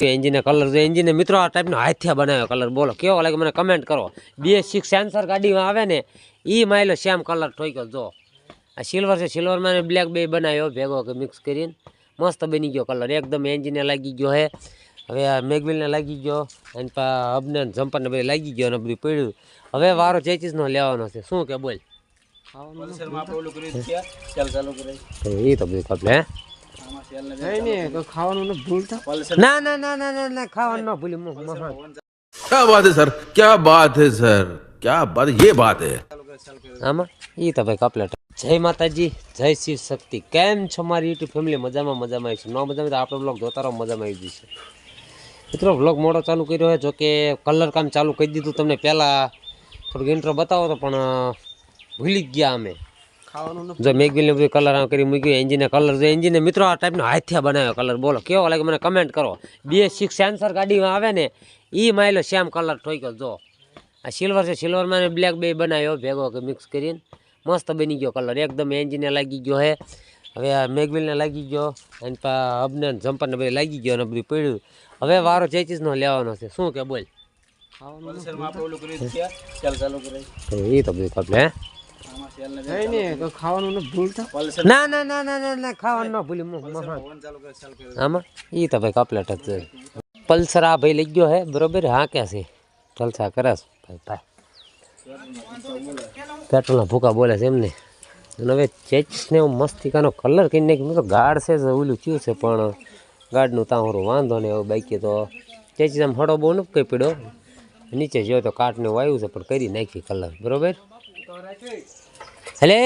Engine colour જો engine મિત્રો આ ટાઈપનો હાથથી બનાવ્યો કલર બોલો કેવો લાગે મને કમેન્ટ કરો. 2.6 સેન્સર ગાડીમાં આવે ને એ માયલો સેમ કલર ઠોક્યો જો. આ સિલ્વર છે, સિલ્વરમાં બ્લેક બે બનાવ્યો ભેગો કે મિક્સ કરીને મસ્ત બની ગયો કલર એકદમ. એન્જિને લાગી ગયો હે. હવે આ મેગવિલને લાગી ગયો અને હબને જમ્પરને બધું લાગી ગયો અને બધું પડ્યું. હવે વારો ચેચીસનો લેવાનો છે. શું કે બોલ? એ તો બધું કપલે ના ના ના ના ના ના ખાવાનું ન ભૂલ્યું. क्या बात है सर, क्या बात है सर, क्या बात, ये बात है આમાં એ તો ભાઈ કપલેટ. જય માતાજી, જય શિવ શક્તિ. કેમ છો મારી યુટ્યુબ ફેમિલી? મજામાં મજામાં આવી છે. ન મજામાં તો આપણો બ્લોગ જોતા રહો, મજામાં આવી જશે. મિત્રો બ્લોગ મોડો ચાલુ કર્યો હોય, જોકે કલર કામ ચાલુ કરી દીધું. તમને પહેલાં થોડુંક ઇન્ટ્રો બતાવો તો પણ ભૂલી જ ગયા અમે. જો મેગવિલને બધું કલર આમ કરી મૂક્યું. એન્જિને કલર જો એન્જિને મિત્રો આ ટાઈપનો હાથથી બનાવ્યો કલર બોલો કેવો લાગે મને કમેન્ટ કરો. 2.6 સેન્સર ગાડીમાં આવે ને એ માયલો સેમ કલર ઠોક્યો જો. આ સિલ્વર છે, સિલ્વરમાં બ્લેક બે બનાવ્યો ભેગો કે મિક્સ કરીને મસ્ત બની ગયો કલર એકદમ. એન્જિને લાગી ગયો હે. હવે આ મેગવિલને લાગી ગયો અને હબને જમ્પરને બધું લાગી ગયો અને બધું પડ્યું. હવે વારો ચેચીસનો લેવાનો છે. શું કે બોલ? એ તો બધું કપલે ના ના ના ના ના ના ખાવાનું ન ભૂલ્યું. આમાં એ તો ભાઈ કપલેટ જ છે. પલ્સર આ ભાઈ લઈ ગયો હે બરોબર. હા ક્યાં છે જલસા કરે ભાઈ ભાઈ. પેટ્રોલના ભૂકા બોલે છે એમને. અને હવે ચેચીસને મસ્તિકાનો કલર કરી નાખ્યો. તો ગાઢ છે ઓલું થયું છે પણ ગાઢનું તાંહરું વાંધો નહીં. હવે બાઈકે તો ચેચીસ આમ હળો બહુ નથી કઈ પડ્યો. નીચે જોયો તો કાટને વાયું છે પણ કરી નાખી કલર બરોબર. હેલે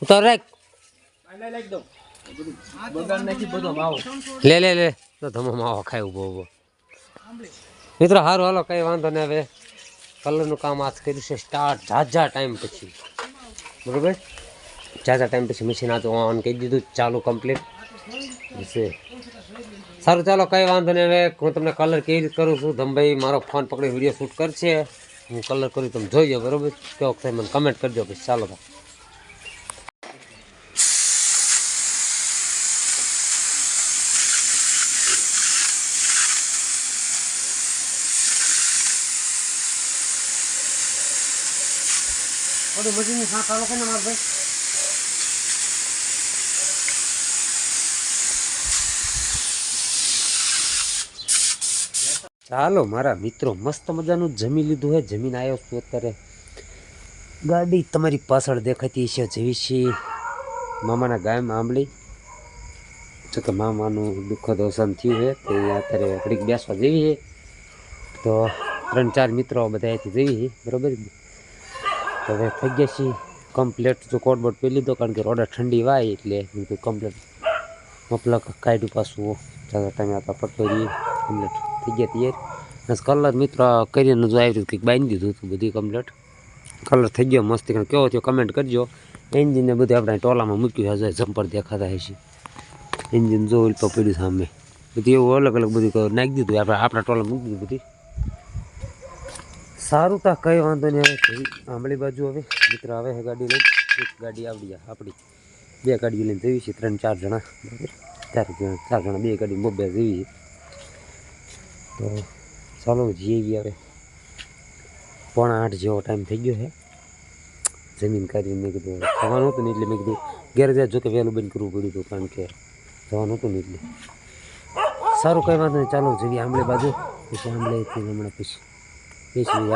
ઉતાર રાખ લે લે લે તો ધમો માવો ખાય ઉભો ઉભો. મિત્રો સારું હાલો કઈ વાંધો નહીં. હવે કલરનું કામ આજ કર્યું છે સ્ટાર્ટ ઝાઝા ટાઈમ પછી બરોબર. ઝાઝા ટાઈમ પછી મશીન આ તો ઓન કરી દીધું ચાલુ કમ્પ્લીટ છે. સારું ચાલો કઈ વાંધો નહીં. હવે હું તમને કલર કેવી રીતે કરું છું. ધમભાઈ મારો ફોન પકડી વિડીયો શૂટ કરશે. હું કલર કરું તમે જોઈ જાઓ બરોબર. કેવો થાય મને કમેન્ટ કરજો પછી. ચાલો તો ચાલો મારા મિત્રો મસ્ત મજાનું જમી લીધું હે. જમીન આવ્યો છું અત્યારે. ગાડી તમારી પાછળ દેખાતી છે જેવી છે મામાના ગાયમાં આંબલી. જો કે મામાનું દુઃખદ અવસાન થયું છે તે અત્યારે ઘડીક બેસવા જેવી છે. તો 3-4 મિત્રો બધા અહીંથી જેવી છે બરાબર. હવે થઈ ગયા છીએ કમ્પ્લેટ. જો કોટબોટ પી લીધો કારણ કે રોડા ઠંડી વાય એટલે કમ્પ્લેટ મફલક કાઢ્યું પાછું. ટાઈમે આપણા પટોરી કમ્પ્લેટ થઈ ગયા તૈયાર. કલર મિત્રો કરીને જો આવી રીતે કંઈક બાંધી દીધું હતું બધી કમ્પ્લેટ. કલર થઈ ગયો મસ્ત. કેવો થયો કમેન્ટ કરજો. એન્જિનને બધું આપણે ટોલામાં મૂક્યું છે. જમ્પર દેખાતા હશે. એન્જિન જો ઉલટો પડ્યું સામે બધું એવું અલગ અલગ બધું નાખી દીધું. આપણા ટોલામાં મૂકી દીધું બધી. સારું તા કંઈ વાંધો નહીં. હવે આંબળી બાજુ હવે મિત્ર આવે છે ગાડી લઈને. એક ગાડી આવડી જાય આપણી. 2 ગાડીઓ લઈને જઈએ છીએ 3-4 જણા બરાબર. 4 જણા 2 ગાડી મોબાઈલ જેવી. તો ચાલો જઈએ. હવે 7:45 જેવો ટાઈમ થઈ ગયો છે. જમીન કાઢીને મેં કીધું જવાનું હતું ને એટલે મેં કીધું ઘેર જાય. જો કે વહેલું બંધ કરવું પડ્યું હતું કારણ કે જવાનું હતું ને એટલે. સારું કંઈ વાંધો નહીં. ચાલો જઈએ આંબળે બાજુ. પછી આંબળેથી હમણાં પછી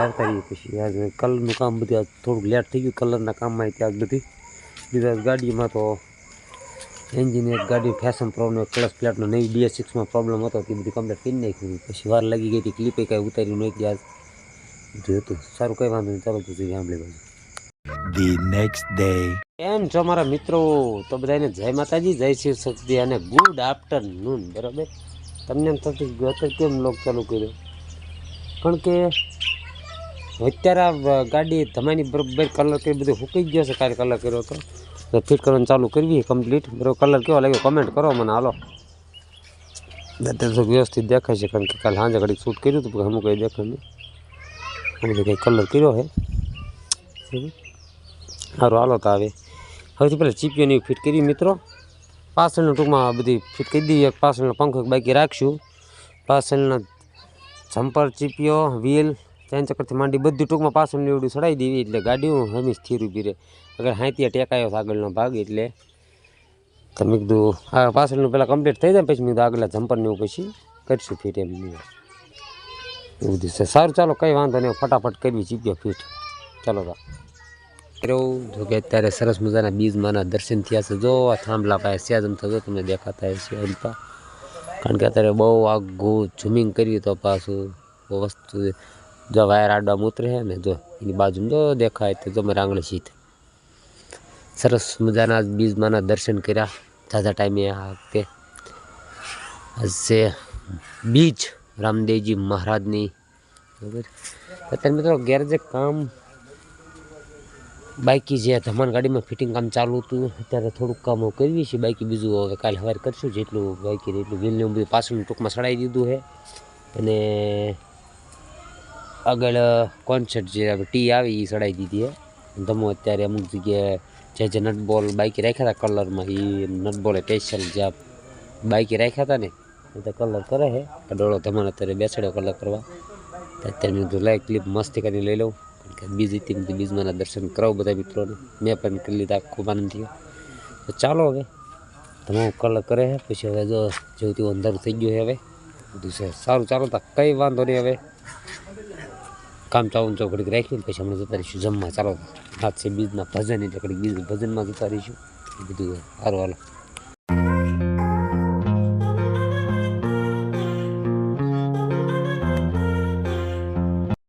આવતા રહીએ. પછી આજ કલરનું કામ બધું આજ થોડુંક લેટ થઈ ગયું. કલરના કામમાં ત્યાં જ બધી બીજા ગાડીમાં તો એન્જિન એક ગાડી ફેશન પ્રોનો ક્લચ પ્લેટનો નવી 2.6માં પ્રોબ્લેમ હતો તે બધી કમ્પ્લીટ કરી નાખ્યું. પછી વાર લાગી ગઈ હતી. ક્લિપે કાંઈ ઉતાર્યું નહીં ત્યાં બધું હતું. સારું કંઈ વાંધો નહીં. ચાલો તો જોઈએ આંબળે બાજુ. The next day. કેમ છો મારા મિત્રો? તો બધાને જય માતાજી, જય શિવ શક્તિ અને ગુડ આફ્ટરનૂન બરાબર. તમને એમ થતું અત્યારે કેમ બ્લોગ ચાલુ કર્યો કારણ કે અત્યારે આ ગાડી ધમાની બરાબર કલર કરી બધું ફૂકી ગયો છે. કાલે કલર કર્યો હતો તો ફિટ કરવાનું ચાલુ કરવી કમ્પ્લીટ બરાબર. કલર કેવો લાગ્યો કમેન્ટ કરો મને. હાલો અત્યારે તો વ્યવસ્થિત દેખાય છે કારણ કે કાલે સાંજે ઘડીક શૂટ કર્યું હતું પણ અમુક કંઈ દેખાય નહીં. અમે તો કંઈ કલર કર્યો છે સારું. હાલો તો આવે સૌથી પહેલાં ચીપીઓને ફિટ કરી મિત્રો. પાછળનું ટૂંકમાં બધી ફિટ કરી દઈએ. પાછળનો પંખો બાકી રાખશું. પાછળના જમ્પર, ચીપીઓ, વ્હીલ, ચેન ચક્કરથી માંડી બધું ટૂંકમાં પાછળનું એવડું ચડાવી દેવી એટલે ગાડી હંમેશા સ્થિર ઊભી રહે. અગર હાંતીએ ટેકાયો આગળનો ભાગ એટલે તમે કીધું આ પાછળનું પહેલાં કમ્પ્લીટ થઈ જાય પછી મેં કીધું આગળ જમ્પરને એવું પછી કરીશું ફિટ એમ એવું દિવસે. સારું ચાલો કંઈ વાંધો નહીં, ફટાફટ કરવી ચીપીઓ ફિટ. ચાલો એવું જો કે અત્યારે સરસ મજાના બીજમાંના દર્શન થયા છે. જો આ થાંભલા પાસે સેજમ થતો તમને દેખાતા હશે અલ્પા, કારણ કે અત્યારે બહુ આઘું ઝૂમિંગ કર્યું તો પાછું વસ્તુ જો વાયર આડવામાં ઉતરે છે ને જો એની બાજુમાં જો દેખાય તો જો મારે આંગળી સીધ સરસ મજાના બીજમાંના દર્શન કર્યા ઝાઝા ટાઈમે. આ વખતે આજે બીજ રામદેવજી મહારાજની બરાબર. અત્યારે મિત્રો ગેરેજે કામ બાકી જે ધમાન ગાડીમાં ફિટિંગ કામ ચાલુ હતું અત્યારે થોડુંક કામ કરવી છે બાકી. બીજું હવે કાલે સવારે કરશું જેટલું બાકી એટલું વ્હીલને બધું પાછળનું ટૂંકમાં સડાવી દીધું છે. અને આગળ કોન્સેપ્ટ જે ટી આવી એ સડાવી દીધી છે. ધમો અત્યારે અમુક જગ્યાએ જે નટબોલ બાઇકી રાખ્યા હતા કલરમાં એ નટબોલે સ્પેશિયલ જે બાઇકી રાખ્યા હતા ને એ તો કલર કરે છે. ડોળો ધમાન અત્યારે બેસાડ્યો કલર કરવા. અત્યારે મેં કીધું લાઈક ક્લિપ મસ્તી કરીને લઈ લઉં કારણ કે બીજી હતી બીજમાંના દર્શન કરાવું બધા મિત્રોને. મેં પણ કરી લીધા, ખૂબ આનંદ થયો. તો ચાલો હવે તમારું કલર કરે છે પછી હવે જો જેવું તેવું અંધારું થઈ ગયું છે હવે બધું છે. સારું ચાલો તો કંઈ વાંધો નહીં, હવે કામ ચાલુ ઘડીક રાખ્યું પછી હમણાં જતા રહીશું જમવા. ચાલો હાથ છે બીજના ભજન એટલે ઘડીક બીજ ભજનમાં જતા રહીશું. એ બધું સારું હાલો.